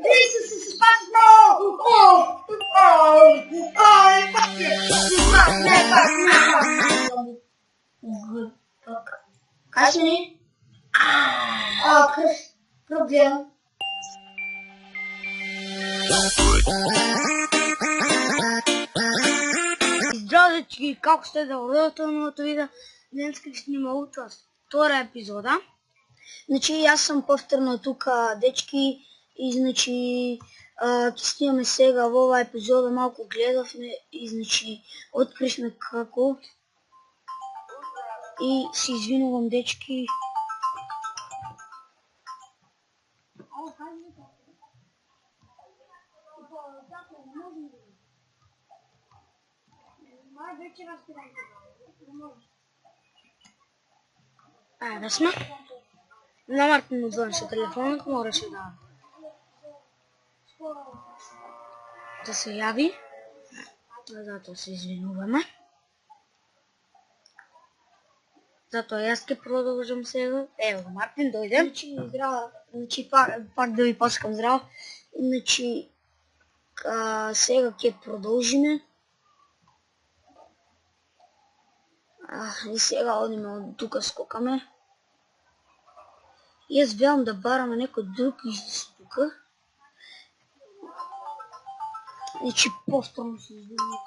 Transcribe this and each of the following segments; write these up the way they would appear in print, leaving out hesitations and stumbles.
Jesus is back. No. Good. Кажи. Проблем. Здраво, дечки, како сте да водите новото видео? Днес ќе снимам втора епизода. Значи, јас сум повторно тука, дечки, и значи ќе снимаме сега во оваа епизода, малку гледавме и значи откришме како. И се извинувам, дечки. Да сме. На Мартин му звънше телефонът, мораше да се яви. Зато се извинуваме. Зато јас ќе продолжам сега. Ево го, Мартин, дојде. Значи, здраво. Значи, пак да ви паскам здраво. Значи, сега ќе продолжиме. И сега одиме од тука скокаме. Јас велам да бараме некој друг излез тука. Значи, повторно се извинувам.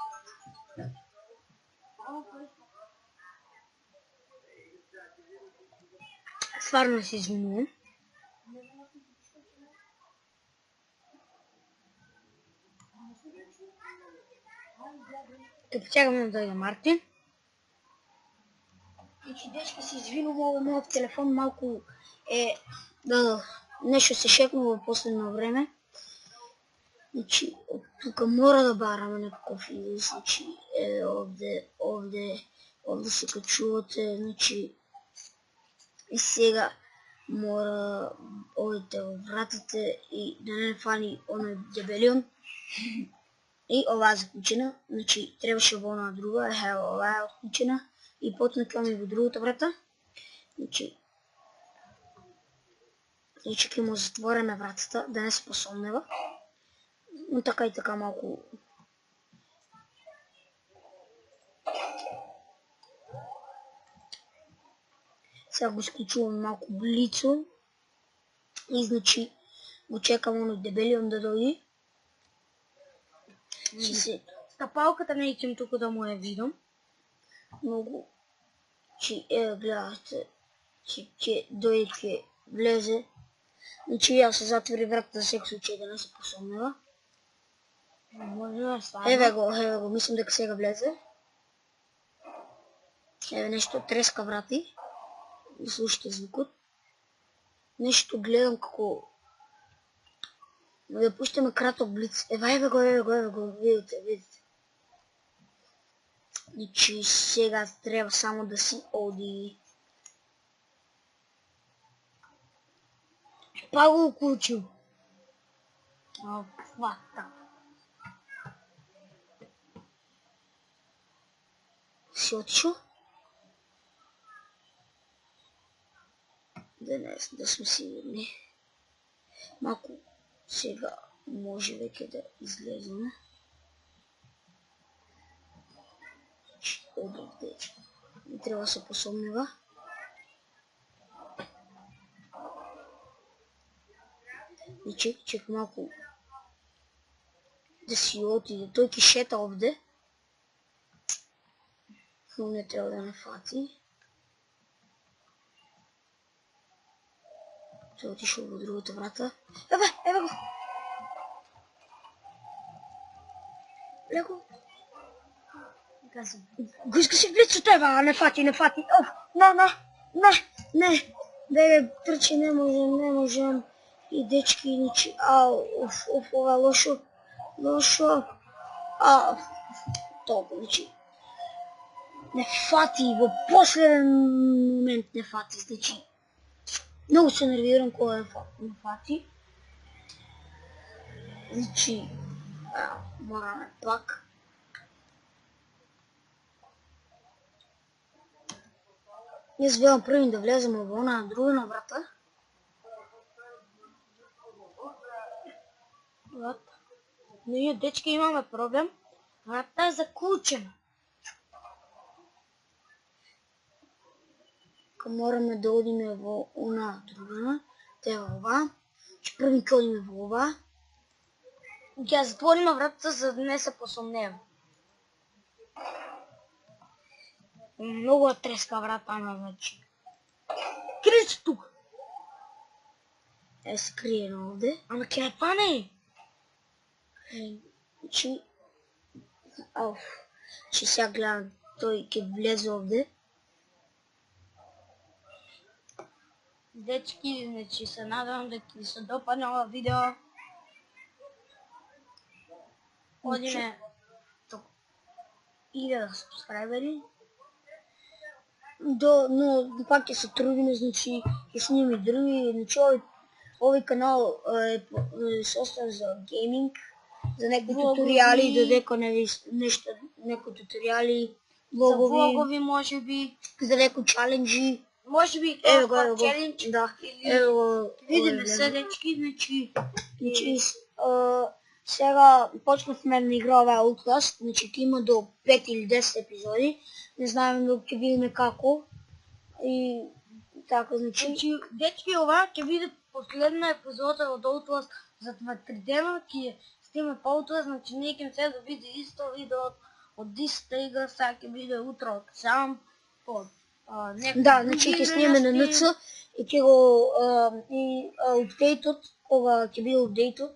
Стварно се извинувам. Ќе почекаме да дојде Мартин. Значи, дечки, се извинувам, овој мојот телефон малку нешто се шекнува во последно време. Значи, тука мора да бараме некаков излез, значи, овде се качувате, значи, и сега мора одите во вратите и да не фани оној дебелион. И оваа заклучена, значи, требаше во онаа друга, оваа е отклучена. И потнекаме во другата врата. Значи ќе му затвориме вратата, да не се посомнева. Но така и така малку. Сега го исклучуваме малку блицо. И значи го чекам оној дебелион да дојде. Стапалката не икем тука да му ја видам. Многу, че гледате, че дојде ќе влезе. Значи ја се затвори вратата за секој случај да не се посомнева. Еве го, мислам дека сега влезе. Еве нешто треска врати. Да слушате звукот. Нешто гледам како. Да пуштаме краток блиц. Еве го, видите. Значи сега треба само да си оди. Па го уклучил. Фата. Си отишо? Да сме сигурни. Малку сега може веќе да излеземе. Овде не треба да се посомнева. И чек малку да си отиде. Тој ќе шета овде. Но не треба да не фати. Тој отишол во другата врата. Еве го! Леко. Го искаше блицото, не фати. Не, трчи, не можем. И дечки, значи, ова лошо. Толку, значи. Не фати, во последен момент не фати, значи. Многу се нервирам кога не фати. Значи, мораме пак. Јас велам првим да влеземе во онаа друга врата. врата. Ние, дечки, имаме проблем. Врата е заклучена. Мораме да одиме во она друга, те ова. Че први ке одиме во ова. Ќе затвориме вратата за да не се посомнева. Многу е треска врата, значи. Крич тук. Е скриено овде. Ама ќе ја пане. Значи, че сега гледам, тој ќе влезе овде. Дечки, значи се надевам дека ви се допадне ова видео. Одиме 1000 сабскрајбери. Но пак ќе се трудиме, значи ќе снимаме други, значи овој канал е составен за гейминг, за некои туторијали, додека не ви нешто, некои туторијали, влогови, за влогови можеби, за некои чаленџи. Можеби како челендж, да, видиме се, дечки, значи сега почнавме да играме Outlast, значи ќе има до 5 или 10 епизоди, не знаеме, но ќе видиме како и така, значи дечки, ова ќе биде последна епизода од Outlast за 2-3 дена, ќе сниме по Outlast, значи ние ќе се да биде исто видео од истата игра, сега ќе биде утро од сам, да, значи ќе сниме на НЦ и ќе го апдейтот, кога ќе биде апдейтот,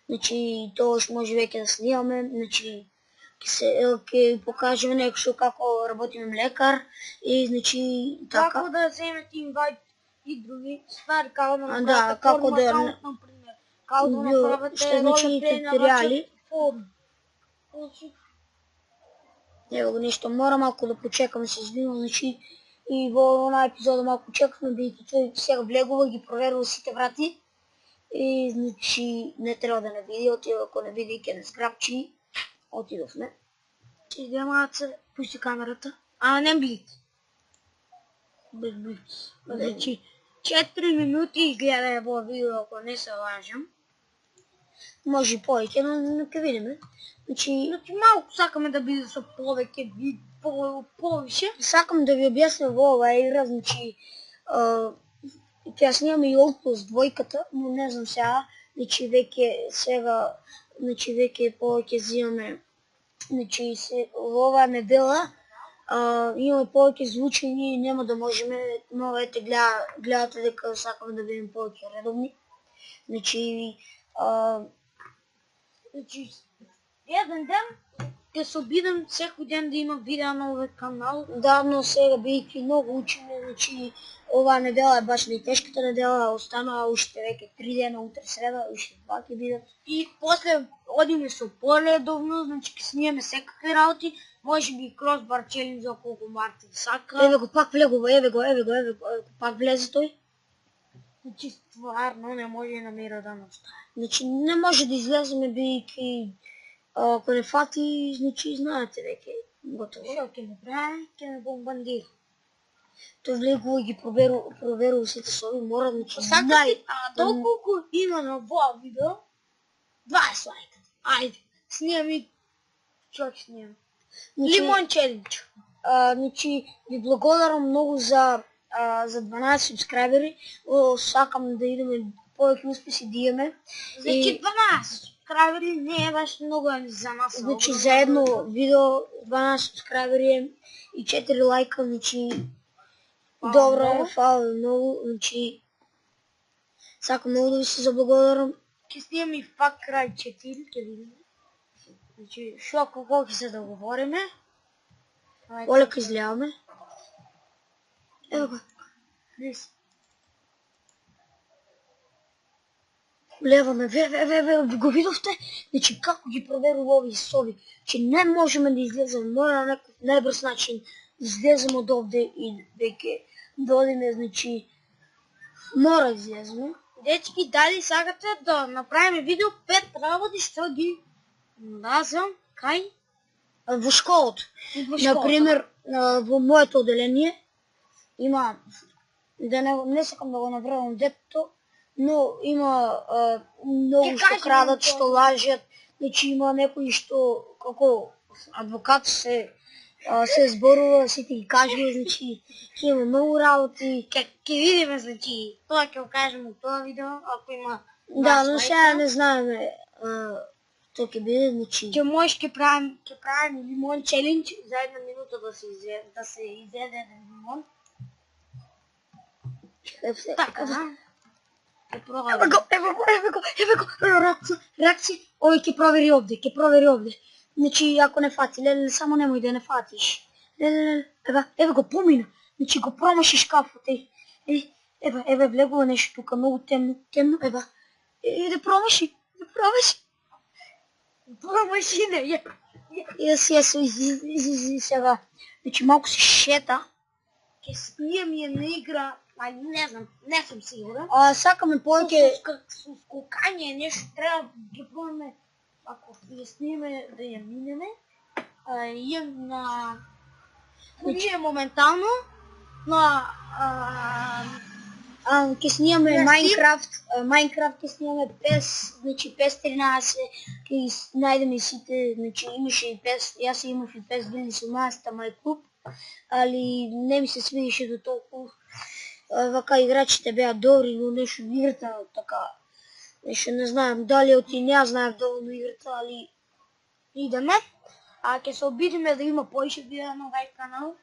значи тоа може веќе да снимаме, значи ќе покажеме нешто како работиме лекар и значи така. Како да земете инвайт и други ствари, како да направите форма акаунт, например, како да направите ролеплей на вашиот форум. Ево го нешто, мора малку да почекаме, се извинувам, значи и во онаа епизода малку чекавме, бидејќи тој сега влегува и ги проверува сите врати. И значи не треба да не види, ако не види ќе не сграбчи. Отидовме. Идеме се пусти камерата. А не блиц. Без блиц. Значи 4 минути гледај во видео, ако не се лажам. Може и повеќе, но ќе видиме. Значи малку сакаме да биде со повеќе повише. Сакам да ви објаснам во оваа игра, значи ќе снимаме и Outlast 2-ката, но не знам сега, значи веќе сега, значи веќе повеќе взимаме, значи во оваа недела имаме повеќе звучени и нема да можеме, но ете гледате дека сакаме да бидеме повеќе редовни. Значи еден ден ќе се обидам секој ден да има видео на овој канал. Да, но сега бидејќи многу учиме, значи оваа недела е баш најтешката недела, останаа уште веќе 3 дена, утре среда, уште 2 ќе бидат. И после одиме со поредовно, значи ќе снимаме секакви работи, можеби кросбар челендж ако го Мартин сака. Еве го пак влегува, еве го, пак влезе тој. Значи стварно не може на мира да настане. Значи не може да излеземе бидејќи ако не фати, значи знаете веќе готово. Што ќе направи? Ќе не бомбандира. Тој влегува и ги проверува сите соби, мора значи толку има на во видео 20 лајка. Ајде, снимаме чок снимаме. Лимон челендж. Значи ви благодарам многу за 12 субскрайбери. Сакам да идеме повеќе успеси да имаме. Значи 12 субскрайбери не е баш многу за нас. Значи за едно видео 12 субскрайбери и 4 лајка, значи добро, фала многу, значи сакам многу да ви се заблагодарам. Ќе снимаме и пак крај 4, ќе видиме. Значи шо како ќе се договориме. Олека изгледаме. Ево го. Влеваме, го видовте? Значи како ги проверува овие соби, че не можеме да излеземе, мора на некој најбрз начин да излеземе од овде и веќе да одиме, значи мора да излеземе. Дечки, дали сакате да направиме видео 5 работи што ги назнам кај во школото. Например, во моето оделение има, да не сакам да го навредам детето, но има многу што крадат, што лажат, значи има некои што како адвокат се зборува, сите ги кажува, значи ќе има многу работи. Ќе видиме, значи, тоа ќе го кажеме тоа видео, ако има. Да, но сега не знаеме тоа ќе биде, значи. Ќе можеш ќе правиме лимон челендж за 1 минута да се изеде еден лимон. Така, Ево го, реакција, овој ќе провери овде, Значи, ако не фати, леле, само немој да не фатиш. Леле, ева го помина, значи го промаши шкафот, ева влегува нешто тука, многу темно, ева, да промаши, не, и сега, значи малку се шета. Ќе снимам една игра, али не знам, не сум сигурен. Сакаме повеќе со скокање, нешто треба да ги пробаме, ако ја снимаме да ја минеме. Имам на... Ние моментално, на... Ќе снимаме Майнкрафт ќе снимаме PES, значи PES 13, ќе најдеме сите, значи имаше и PES, јас имав и PES 2017, ама е клуб, али не ми се свидеше до толку. Вака играчите беа добри, но нешто играта така, нешто не знаем, дали оти не знаев доволно играта, али идеме. Ќе се обидиме да има поише видеа на овај канал.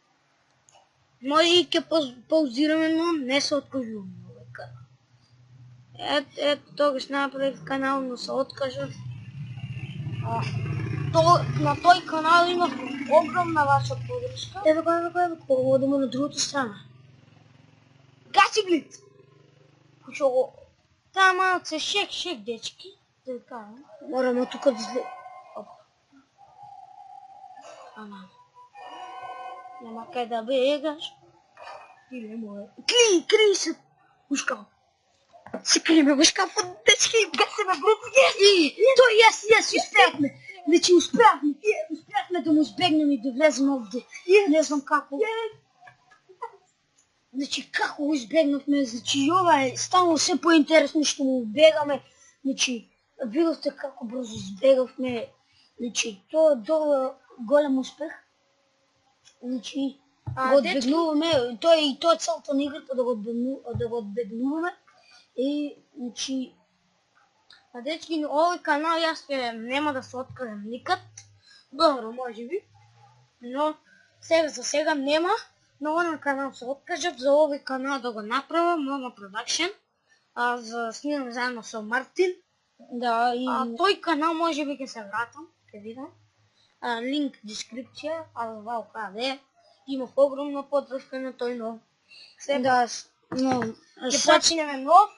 Може и ќе паузираме, но не се откажуваме на овај канал. Ето тогаш направив канал, но се откажав. На тој канал имав огромна ваша подршка. Ево го, одемо на другата страна. Гаси глит! Кучо го... Таа малце шек дечки. Да кажам. Мораме тука да зле... Ама... Нема кај да бегаш. Или моје... Кри се у шкаф. Се криме во шкафот, дечки, гасиме брутки. Тој, успеахме. Значи успеахме да му избегнеме и да влеземе овде. Не знам како. Значи како го избегнавме, значи ова е станало се поинтересно што му убегаме. Значи видовте како брзо избегавме. Значи тоа е долу голем успех. Значи го одбегнуваме, тоа е целта на играта да го одбегнуваме. И значи дечки, овој канал јас нема да се откажам никад. Добро, може би. Но за сега нема. На овој канал се откажав, за овој канал да го направам, Момо Продакшн. За снимам заедно со Мартин. Да, и... тој канал може би ќе се вратам, ќе видам. Линк дескрипција, КД. Имав огромна поддршка на тој нов. Да, но... Ќе почнеме нов.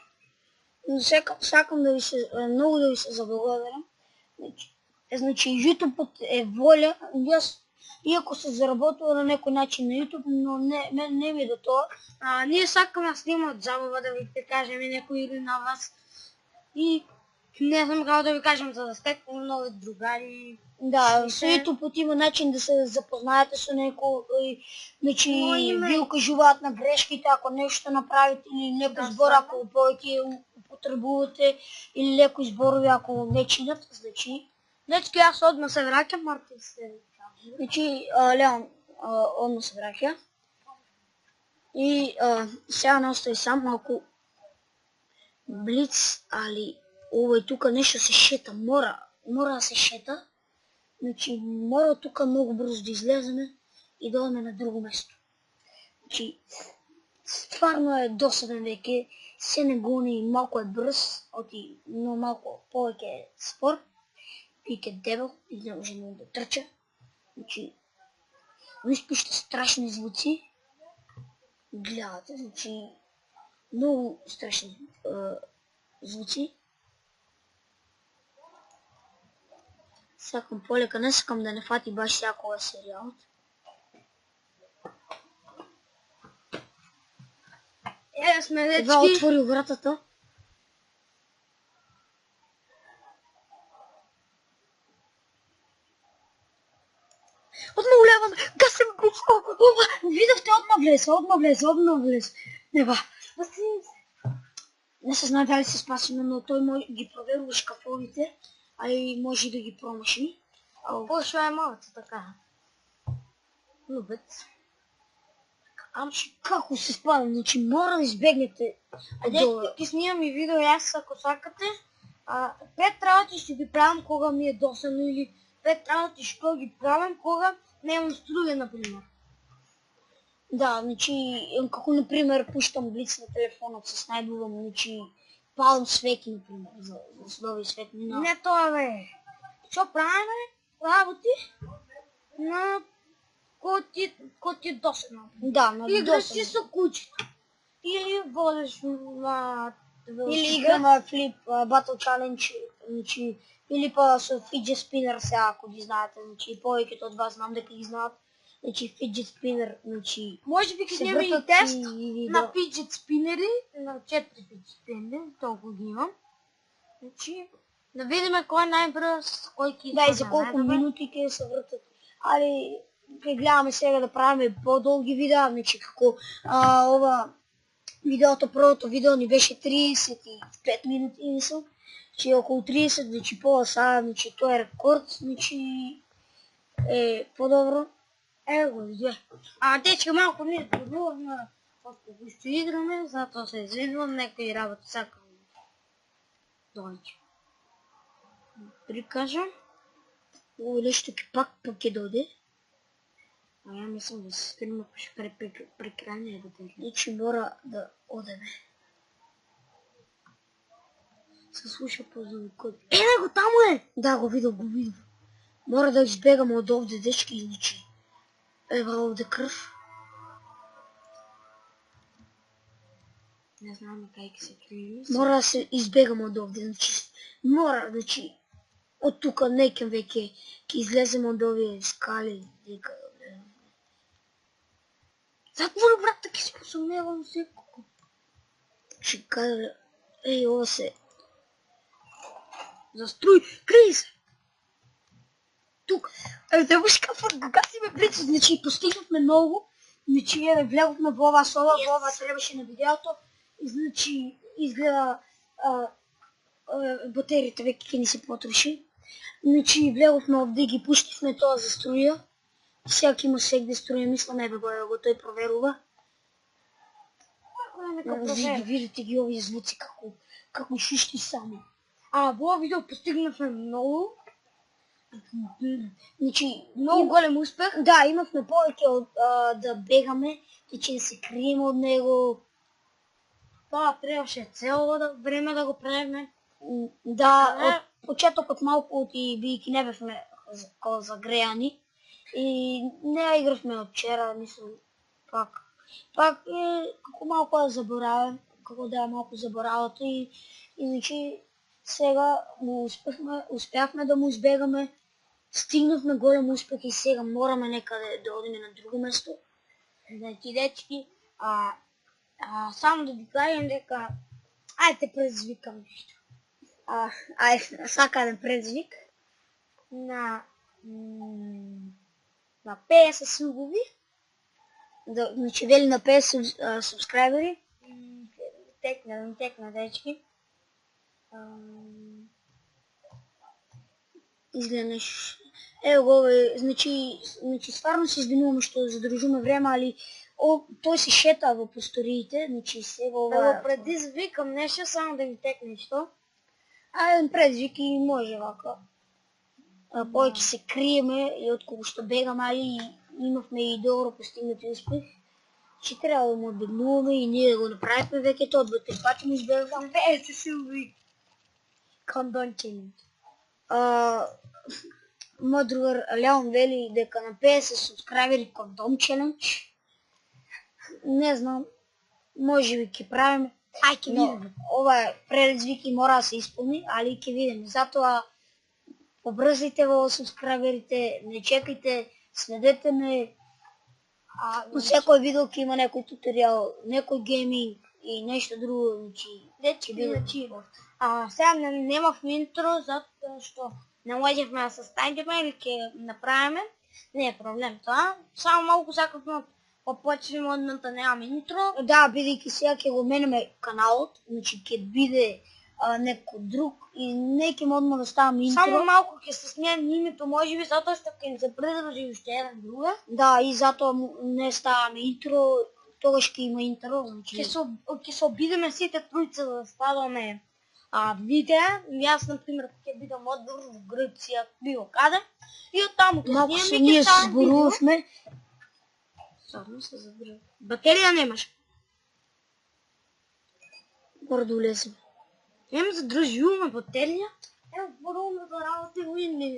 Сакам да ви се, многу да ви се заблагодарам. Значи, YouTube е воля, јас, иако се заработува на некој начин на YouTube, но не ми е до тоа. Ние сакаме да снимаме забава, да ви кажеме некои игри на вас. И не знам како да ви кажем, за да стекнем нови другари. Да, со YouTube има начин да се запознаете со некој, значи ви укажуваат на грешките ако нешто направите или некој збор ако повеќе употребувате или некои зборови ако не чинат, значи. Дечки, јас одма се враќам, Мартин се враќам. Значи, Леон одма се враќа. И сега не остави сам малку блиц, али овој тука нешто се шета, мора да се шета. Значи, мора тука многу брзо да излеземе и да одеме на друго место. Значи, стварно е досаден веќе, се не гони, малку е брз, но малку повеќе е спор, пике дебел и не може да трча. Значи, испушта страшни звуци. Гледате, значи, многу страшни звуци. Сакам полека, не сакам да не фати баш секоја серијалот. Сме дечки. Ева отвори вратата. Одма улевам, гасим блиц. Видовте, одма влез. Ева. Не се знае дали се спасиме, но той ги проверува шкафовите, а и може да ги промаши. По-шо е малко така. Лубец. Како се спада, значи мора да избегнете Айде ќе снимам и видео јас ако сакате. 5 работи ще ги правам кога ми е досадно или 5 работи што ги правам кога немам струја, например. Да, значи, како например пуштам блиц на телефонот се снајдувам, значи палам свеки, например, за нови светлина. Не тоа бе. Што правиме? Работи на кој ти е досадно. Да, на Играш си со кучето. Или водиш на или играме Flip Battle Challenge, значи, или па со Fidget Spinner сега, ако ги знаете, значи повеќето од вас знам дека ги знаат. Значи Fidget Spinner, значи може би ќе снимаме и тест на Fidget Spinner, на 4 Fidget Spinner, толку ги имам. Значи да видиме кој најбрз, кој ќе да, и за колку минути ќе се вртат. Али ќе гледаме сега да правиме по-долги видеа, значи како ова видеото, првото видео ни беше 35 минути, мислам. Значи околу 30, значи пола сада, значи тоа е рекорд, значи е по-добро. Ево го, виде. Дечка, малку ние зборувавме од кога што играме, затоа се извинувам, некои работи сакам доаѓа. Прикажам. Ово нешто пак ќе дојде. Ја мислам да се стрима прекрајне да те. Значи мора да одеме. Се слуша по звукот. Го таму е! Да, го видов. Мора да избегаме од овде, дечки, значи. Ева овде крв. Не знам кај ќе се криви. Мора да се избегаме од овде, значи, од тука некем веќе ќе излеземе од овие скали, дека затвори брат, ќе се посумневам секако. Чекај, ова се заструи, криј се. Тук, да го шкафот, го гасиме блицо, значи постигнавме многу, значи влеговме во ова соба, во ова требаше на видеото, и значи изгледа батериите веќе ќе ни се потроши. Значи влеговме овде и ги пуштивме тоа за струја. Сега ќе има сегде струја, мислам да го тој проверува. Видите ги овие звуци како шишти само. Во ова видео постигнавме многу. Значи, многу голем успех. Да, имавме повеќе од да бегаме, значи да се криеме од него. Тоа требаше цело време да го правиме. Да, од почетокот малку и бидејќи не бевме загреани и не игравме од вчера, мислам, пак како малку да заборавам, како да е малку заборавато и значи сега успеавме да му избегаме, стигнавме голем успех и сега мораме некаде да одиме на друго место. Значи, дечки, само да ви кажем дека, ајде предизвикам нешто. Ајде, сака да предизвик. На 50 сугови. Значи вели на 50 субскрайбери. Текна, дечки. Изгледа нешто. Ево го, значи стварно се извинуваме што задржуваме време, али тој се шета во посториите, значи сега ова... Да го предизвикам нешто, само да ми текне што. Предизвик и може вака. Повеќе се криеме и од кога што бегаме, али имавме и добро постигнати успех. Че треба да му одбегнуваме и ние да го направиме веќе тоа, 2-3 пати му избегнуваме. Се силви. Кондом челендж. Мој другар Леон вели дека на 50 субскрайбери кондом челендж. Не знам, може би ќе правиме. Ќе видиме. Ова предизвик и мора да се исполни, али ќе видиме. Затоа побрзите во субскрайберите, не чекайте, следете ме. На секој видео ќе има некој туторијал, некој гейминг и нешто друго, значи дечки, значи сега немавме интро затоа што не можевме да се стаѓаме или ќе направиме. Не е проблем тоа. Само малку сакавме почнем одната нямаме интро. Да, бидејќи сега ќе го менеме каналот, значи ќе биде некој друг и не ќе одма да ставаме интро. Само малку ќе се снеме името, можеби затоа што ќе се придржи уште еден друга. Да, и затоа не ставаме интро, тогаш ќе има интро, значи Ќе се обидеме сите тројца да ставаме видеа. Јас на пример ќе бидам одбор во Грција, било каде. И оттаму ќе малку се снеме и ние ќе ставаме видео. зборувавме. Само се забрав. Батерија немаш. Мора да улезем. Ем задржуваме батерија. Ем зборуваме за работа и не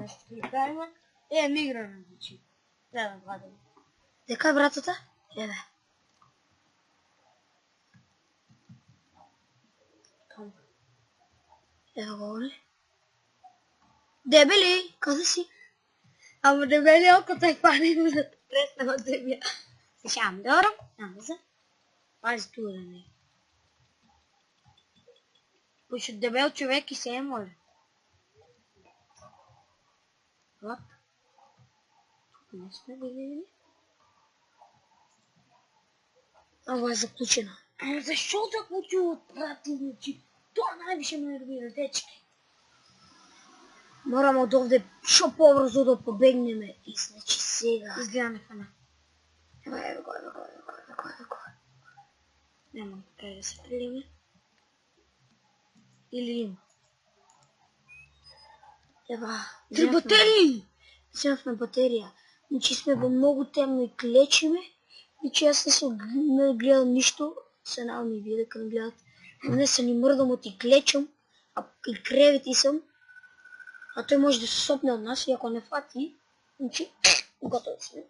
нешто ќе правиме. Ем играме, значи. Да вадиме. Дека е вратата? Еве. Ево го оле. Дебели, каде си? Ама дебели око тој пани да преснема да ми. Се шам, добро? Нема за. Пази туа да не. Пошто дебел човек и се е моле. Вот. Тук не сме видели. Ова е заклучено. Ама защо заклучува прати, значи? Тоа највише ме нервира, дечки. Мораме од овде шо побрзо да побегнеме. И значи сега. Изгледа ме фана. Ево го. Нема кај да се прилиме. Или има. Ева. Три батерии! Земавме батерија. Значи сме во многу темно и клечиме. Значи јас не гледам ништо. Се надам и вие дека не гледате. Не се ни мрдам од и клечам. А и кревети сам. А тој може да се сопне од нас и ако не фати, значи готови сме.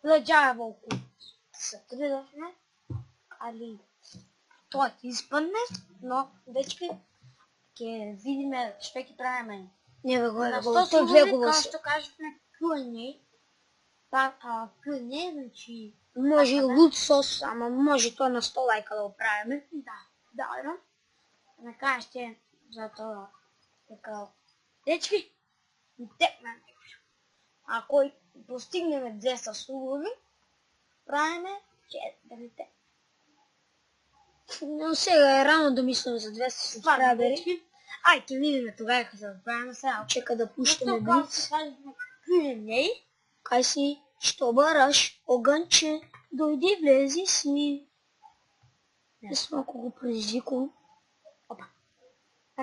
Леđаја волку. Се тридавме, али тоа ќе испадне, но дечки ќе видиме што ќе правиме. Не го На тој што влегува како се. што кажавме Q&A. Q&A, значи Може и луд сос, ама може тоа на 100 лајка да го правиме. да, на крај ще за тоа дека дечки текна. Ако постигнеме 200 слугови, правиме 4. Но сега е рано да мислиме за 200 субскрайбери. Ај, ќе видиме тогава ќе се правиме сега. Чека да пуштаме Што како блиц. се кажеме Q&A, Кај си? Што бараш? Оганче, дојди, влези си. Јас малку го предизвикувам.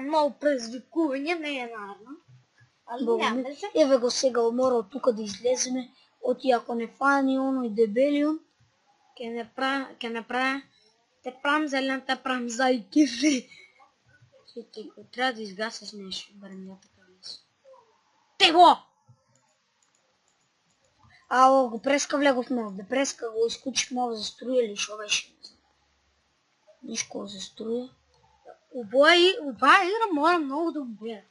многу предизвикување не е наравно. Али няма Богме. се. Еве го сега мора од тука да излеземе. Оти ако не фани оној дебелион. Ќе направи, те правам зелената, правам зајки. Треба да изгасиш нешто, барем ја така мислам. Те го! Ало, го прескавлеговме овде. Преска го искучихме ова за струја или шо беше. Нишко за струја. Оваа игра мора многу да го гледате.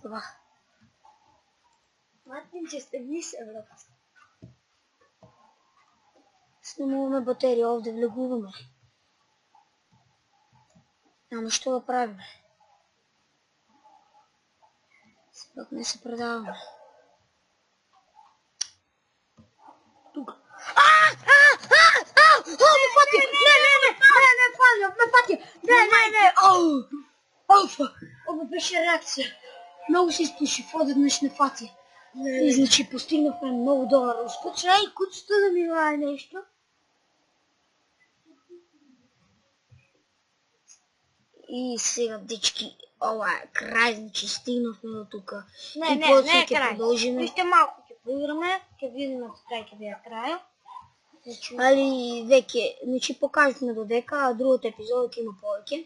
Това. Мартинче, стегни се, брат. Снимуваме батерија, овде влегуваме. Ама што да правиме? Сепак не се предаваме. Тука. Ме фати! Не! Ова беше реакција. Многу се испушив, одеднаш не фати. И значи постигнавме многу добар успех. Чај, куцата да ми вае нешто. И сега, дечки, ова е крај, значи стигнавме до тука. Не И е после ќе крај. продолжиме. Уште малку ќе поиграме, ќе видиме кај ќе биде крајот. Али веќе, значи покажавме додека, а другата епизода ќе има повеќе.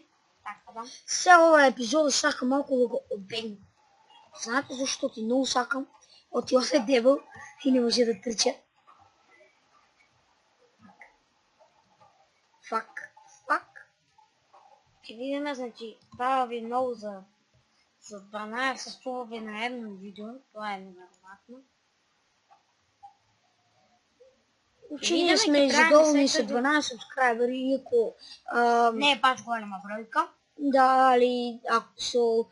Така да. Се ова епизода сакам малку да го обегнам. Знаете зашто ти многу сакам? Оти овде дебел и не може да трча. Фак. Ќе видиме, значи, дава ви многу за 12 часови на едно видео, тоа е неверојатно. Значи ние сме задоволни со 12 субскрайбери, иако не е баш голема бројка. да, али ако со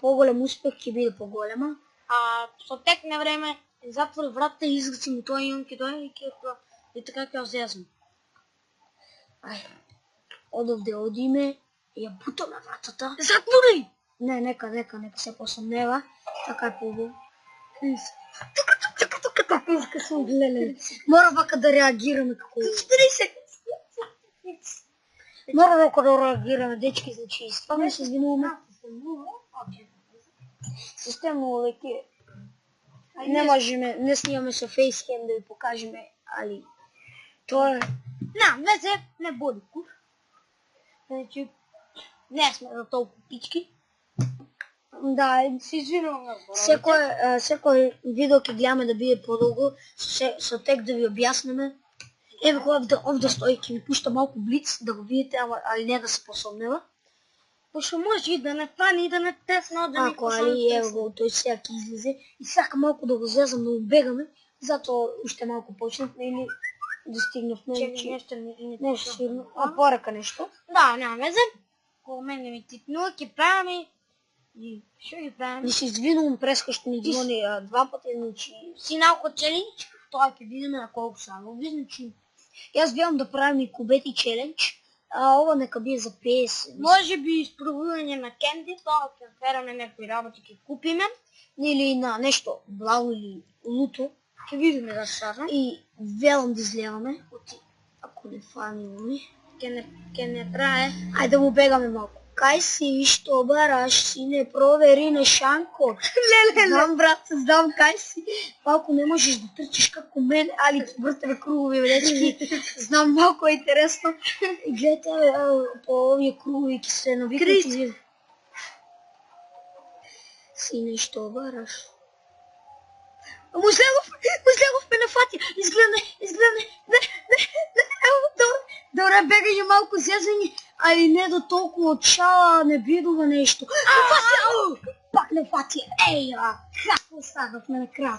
поголем успех ќе биде поголема. со тек на време затвори вратата и изгаци му тоа и он ќе дојде и така ќе зезам. Ај, одовде одиме, ја бутаме вратата. Затвори! Не, нека се посомнева, така е побо. Така иска сум гледале. Мора вака да реагираме како... Мора вака да реагираме, дечки, значи, стварно се извинуваме. Системно леки. Не можеме, не снимаме со фейскем да ви покажеме, али тоа е... Везе не боли кур. Значи, не сме за толку пички. Да, се извинувам. Секој видео ќе гледаме да биде подолго, со тек да ви објасниме. Еве кој овде стои, ќе ви пушта малку блиц да го видите, али не да се посомнева. Пошто може и да не фани и да не тесне од да Ако, али ево го, тој сега ќе излезе и сака малку да го зезам, да го бегаме, затоа уште малку почнавме или да стигнавме. Нешто сигурно, порека нешто. Да, нема везе. Кога мене ми тикнува, ќе правиме и шо ги правиме? И се извинувам преска што ми звони два пати, значи... Си наоко челендж, тоа ќе видиме на колку са лови, значи... Јас гледам да правим и кубети челендж, а ова нека бие за 50. Може би испробување на кенди, тоа ќе фераме некои работи, ќе купиме. Или на нешто благо или луто. Ќе видиме да сажам. И велам да изгледаме, ако не фани ми. Ќе не трае. Ајде да му бегаме малку. Кај си, што бараш, си не провери на шанко. Знам, брат, знам кај си. Малку не можеш да трчиш како мен, али вртеве кругови, дечки. Знам, малку е интересно. И гледате, по овие кругови ќе се навикнат. Си нешто бараш. Музлегов ме нафати. Изгледне. Добре, бегање малку зезање, али не до толку од шала не бидува нешто. Пак не фати. Како станавме на крај.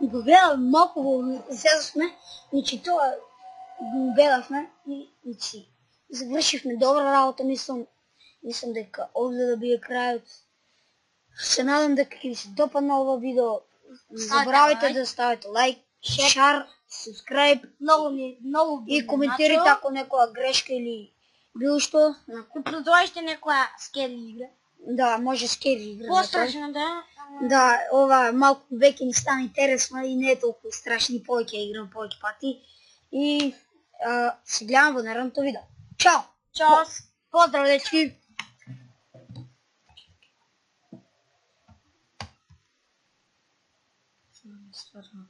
Го гледам малку го зезавме, значи тоа го бегавме и завршивме добра работа, мислам дека овде да биде крајот. Се надам дека ќе ви се допадна ова видео. Забравяйте да ставите лайк, шар, subscribe, и коментирайте ако некоја грешка или било што. Предложите некоја скери игра. Да, може скери игра. Пострашна да. Да, ова малку веќе ни стана интересно и не е толку страшно, и повеќе играм повеќе пати. И се гледам во наредното видео. Чао! Чао! Поздрав, дечки! Stvarno.